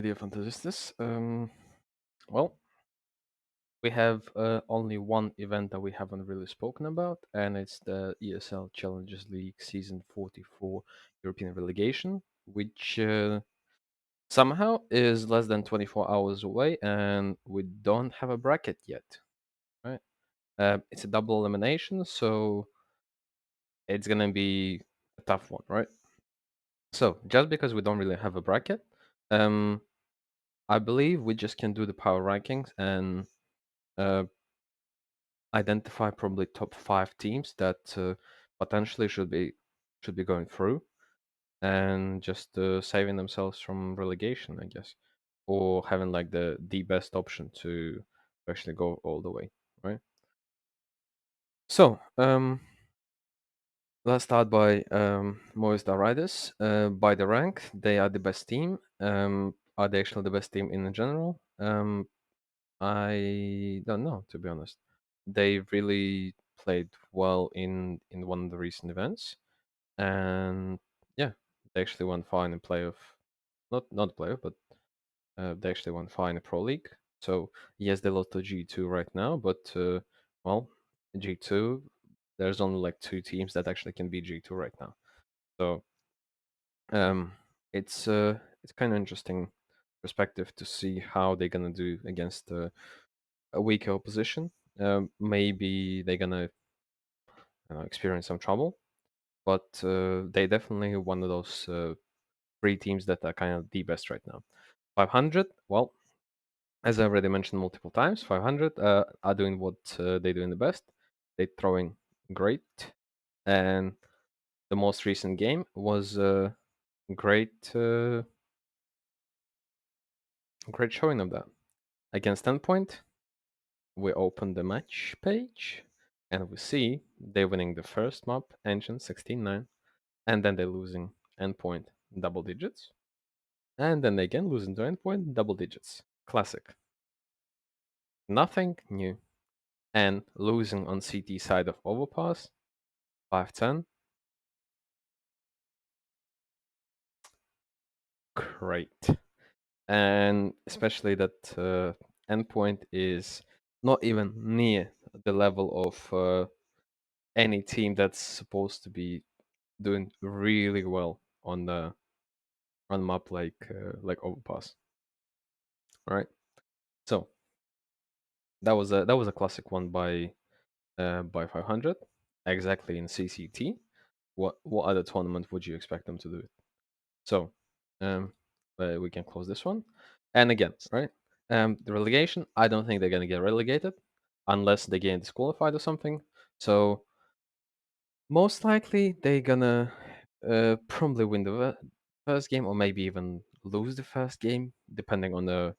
Dear Fantasistas. Well, we have only one event that we haven't really spoken about, and it's the ESL Challengers League Season 44 European Relegation, which somehow is less than 24 hours away, and we don't have a bracket yet, right? It's a double elimination, so it's gonna be a tough one, right? So just because we don't really have a bracket, um, I believe we just can do the power rankings and uh, identify probably top 5 teams that potentially should be going through and just saving themselves from relegation, I guess, or having like the best option to actually go all the way, right? So let's start by Movistar Riders. By the rank, they are the best team. Are they actually the best team in general? I don't know, to be honest. They really played well in one of the recent events, and yeah, they actually won far in the playoff. Not playoff, but they actually won far in the Pro League. So yes, they lost to G2 right now, but well, G2, there's only like 2 teams that actually can beat G2 right now. So um, it's kind of interesting perspective to see how they're gonna do against a weaker opposition. Maybe they're gonna experience some trouble, but they definitely one of those 3 teams that are kind of the best right now. 500, well, as I already mentioned multiple times, 500 are doing what they're doing the best. They're throwing great, and the most recent game was a great showing of that against Endpoint. We open the match page and we see they're winning the first map, Engine 16-9, and then they're losing Endpoint double digits, and then they again losing to Endpoint double digits. Classic. Nothing new. And losing on CT side of Overpass, 5-10. Great. And especially that Endpoint is not even near the level of any team that's supposed to be doing really well on map like Overpass, right? So that was a classic one by 500, exactly in CCT. What other tournament would you expect them to do? So um, we can close this one, and again, right? The relegation. I don't think they're gonna get relegated unless they get disqualified or something. So most likely they're gonna probably win the first game or maybe even lose the first game depending on the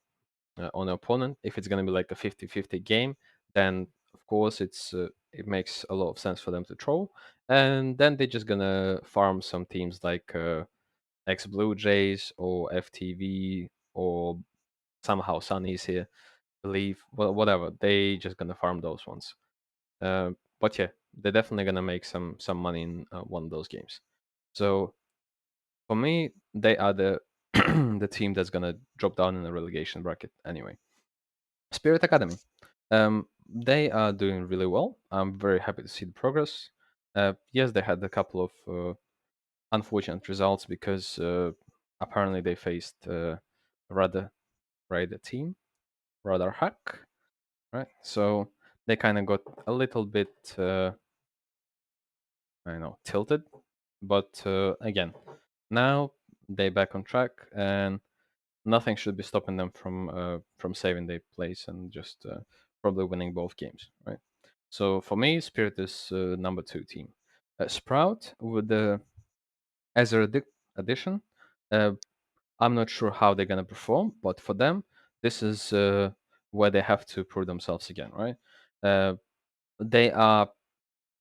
opponent. If it's gonna be like a 50-50 game, then of course it makes a lot of sense for them to troll, and then they're just gonna farm some teams like ex Blue Jays or FTV or somehow Sunny's here. Believe well, whatever. They just gonna farm those ones. But yeah, they're definitely gonna make some money in one of those games. So for me, they are the the team that's gonna drop down in the relegation bracket anyway. Spirit Academy. They are doing really well. I'm very happy to see the progress. Yes, they had a couple of unfortunate results because apparently they faced rather Raider team, rather hack, right? So they kind of got a little bit, I don't know, tilted. But again, now they back on track, and nothing should be stopping them from saving their place and just probably winning both games, right? So for me, Spirit is number 2 team. Sprout with the Azure addition. Uh, I'm not sure how they're gonna perform, but for them, this is where they have to prove themselves again, right? Uh, they are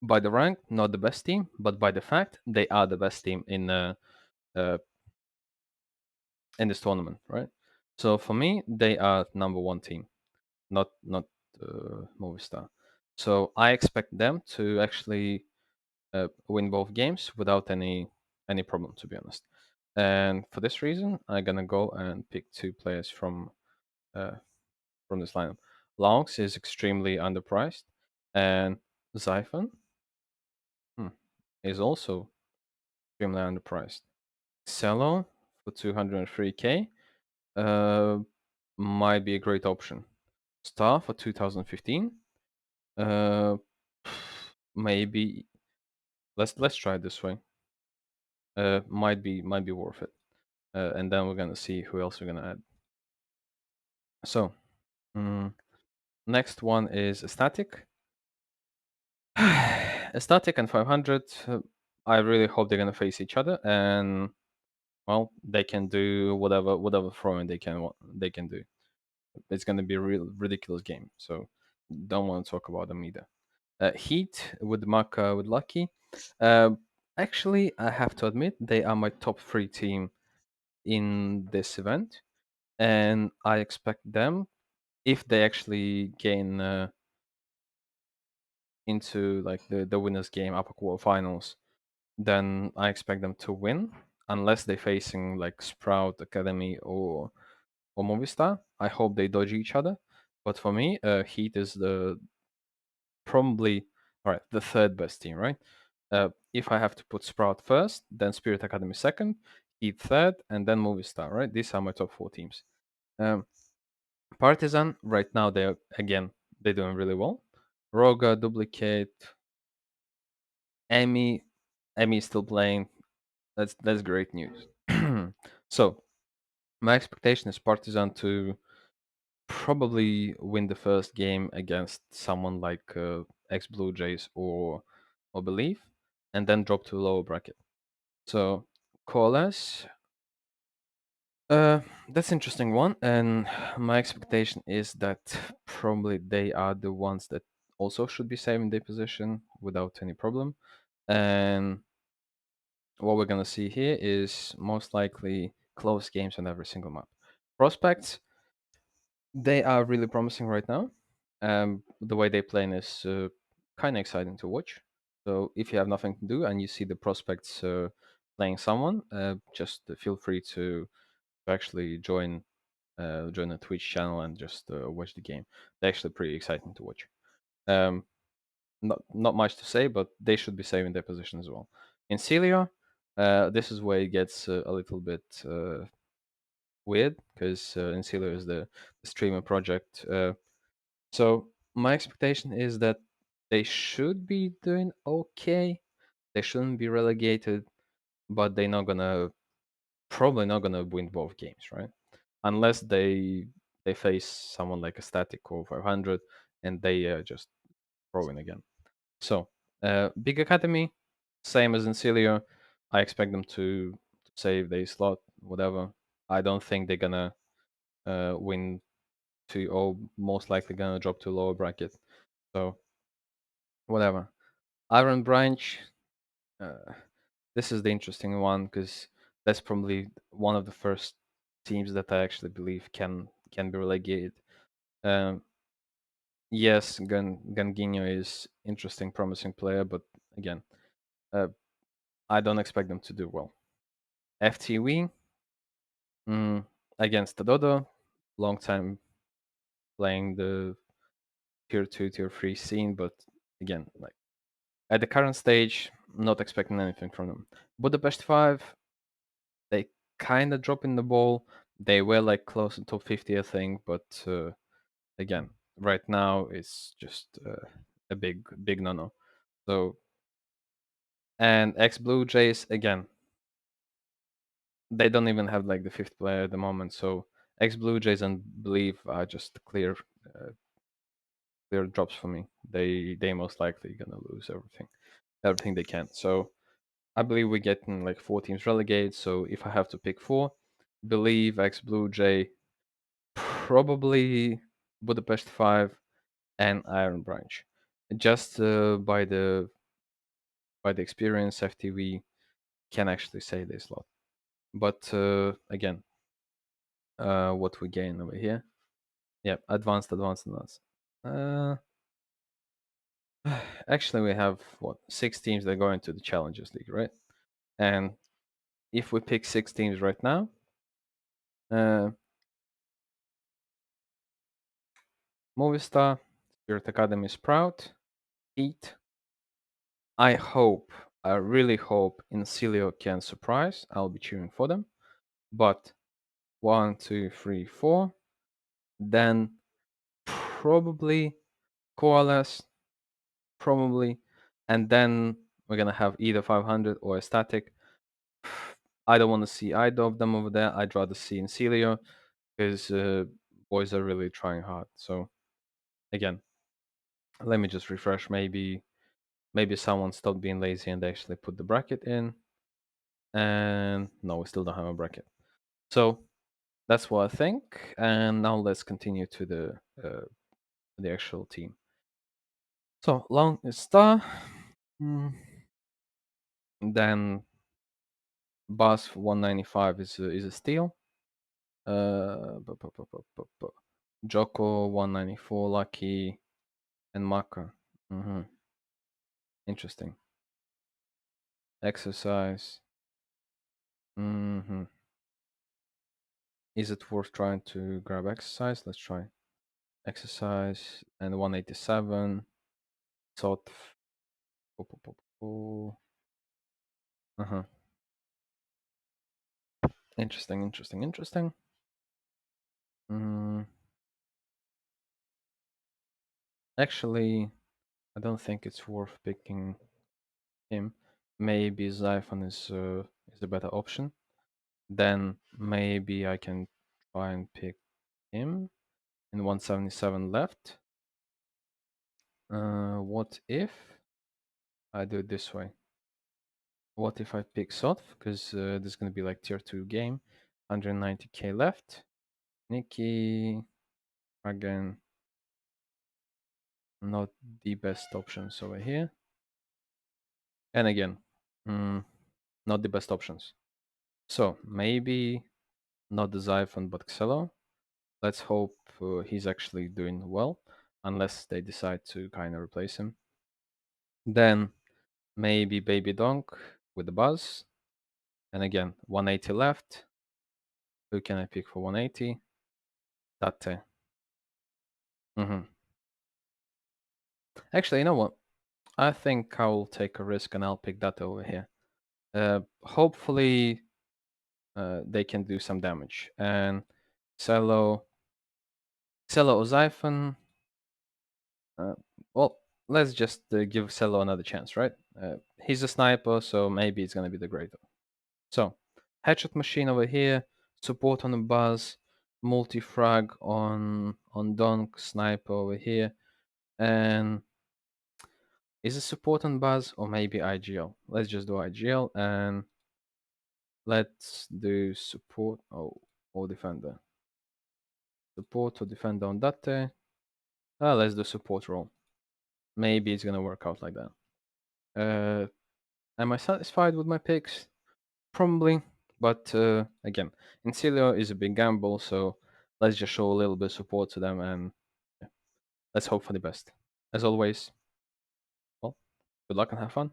by the rank not the best team, but by the fact they are the best team uh, in this tournament, right? So for me, they are number 1 team, not Movistar. So I expect them to actually win both games without any problem, to be honest. And for this reason, I'm gonna go and pick two players uh, from this lineup. Longs is extremely underpriced, and Xiphon hmm, is also extremely underpriced. Cello for 203k might be a great option. Star for 2015, uh, maybe let's try it this way. Might be worth it. And then we're gonna see who else we're gonna add. So, next one is Static. Static and 500. I really hope they're gonna face each other, and well, they can do whatever throwing they can do. It's gonna be a real ridiculous game. So, don't want to talk about them either. Heat with Maka with Lucky. Uh, Actually, I have to admit they are my top three team in this event, and I expect them, if they actually gain into like the winners game upper quarterfinals, then I expect them to win, unless they're facing like Sprout Academy or Movistar. I hope they dodge each other. But for me, Heat is the probably all right the third best team, right? If I have to put Sprout first, then Spirit Academy second, Heat third, and then Movistar, right? These are my top four teams. Um, Partizan right now they're doing really well. Roga, Duplicate, Emmy, Emmy is still playing. That's great news. So my expectation is Partizan to probably win the first game against someone like ex Blue Jays or Believe, and then drop to a lower bracket. So Coalesce, that's interesting one, and my expectation is that probably they are the ones that also should be saving their position without any problem. And what we're gonna see here is most likely close games on every single map. Prospects, they are really promising right now. The way they play is kind of exciting to watch. So if you have nothing to do and you see the prospects playing someone, just feel free to actually join a Twitch channel and just watch the game. They're actually pretty exciting to watch. Um, not much to say, but they should be saving their position as well. In Celia, this is where it gets a little bit weird because in Celia is the streamer project. So my expectation is that they should be doing okay. They shouldn't be relegated, but they're not gonna probably not gonna win both games, right? Unless they face someone like a Static or 500 and they just throw in again. So Big Academy, same as in Celio. I expect them to save their slot, whatever. I don't think they're gonna win to or most likely gonna drop to lower bracket. So whatever. Iron Branch, uh, this is the interesting one because that's probably one of the first teams that I actually believe can be relegated. Um, yes, Ganginho is interesting, promising player, but again, uh, I don't expect them to do well. FTW against the Dodo, long time playing the tier 2, tier 3 scene, but again, like at the current stage, not expecting anything from them. Budapest 5, they kind of dropping the ball. They were like close to top 50, I think, but again, right now it's just a big no-no. So, and ex Blue Jays again, they don't even have like the fifth player at the moment. So ex Blue Jays and Believe are just clear drops for me. They most likely gonna lose everything they can. So I believe we're getting like four teams relegated. So if I have to pick four, Believe, ex Blue Jay, probably Budapest 5 and Iron Branch. Just by the experience, FTV can actually say this lot. But again, what we gain over here? Yep, advanced. Uh, Actually, we have what 6 teams that go into the Challengers League, right? And if we pick 6 teams right now, Movistar, Spirit Academy, Sprout, Heat. I really hope Incilio can surprise. I'll be cheering for them. But 1, 2, 3, 4. Then probably Coalesce, probably. And then we're going to have either 500 or a static. I don't want to see either of them over there. I'd rather see Incilio because boys are really trying hard. So again, let me just refresh. Maybe someone stopped being lazy and actually put the bracket in. And no, we still don't have a bracket. So that's what I think. And now let's continue to the actual team. So long is star. Then Buzz 195 is a steal. Joko 194, Lucky, and Maka. Interesting. Exercise. Is it worth trying to grab exercise? Let's try exercise and 187. Sort. Interesting. Actually, I don't think it's worth picking him. Maybe Xiphon is a better option. Then maybe I can try and pick him in 177 left. What if I do it this way? What if I pick Soth? Because this is going to be like tier 2 game. 190k left. Nikki, again, not the best options over here. And again, not the best options. So maybe not the Xiphon, but Xelo. Let's hope he's actually doing well, unless they decide to kind of replace him. Then maybe Baby Donk with the Buzz. And again, 180 left. Who can I pick for 180? Tate. Actually, you know what? I think I'll take a risk and I'll pick that over here. Hopefully, they can do some damage. And Cello or Xiphon. Well, let's just give Cello another chance, right? He's a sniper, so maybe it's gonna be the greater. So, headshot machine over here, support on the Buzz, multi-frag on Donk, sniper over here, and is it support on Buzz or maybe IGL? Let's just do IGL and let's do support or defender. Support or defender on Date. Let's do support role. Maybe it's gonna work out like that. Am I satisfied with my picks? Probably, but again, Incilio is a big gamble, so let's just show a little bit of support to them and yeah, let's hope for the best. As always, well, good luck and have fun.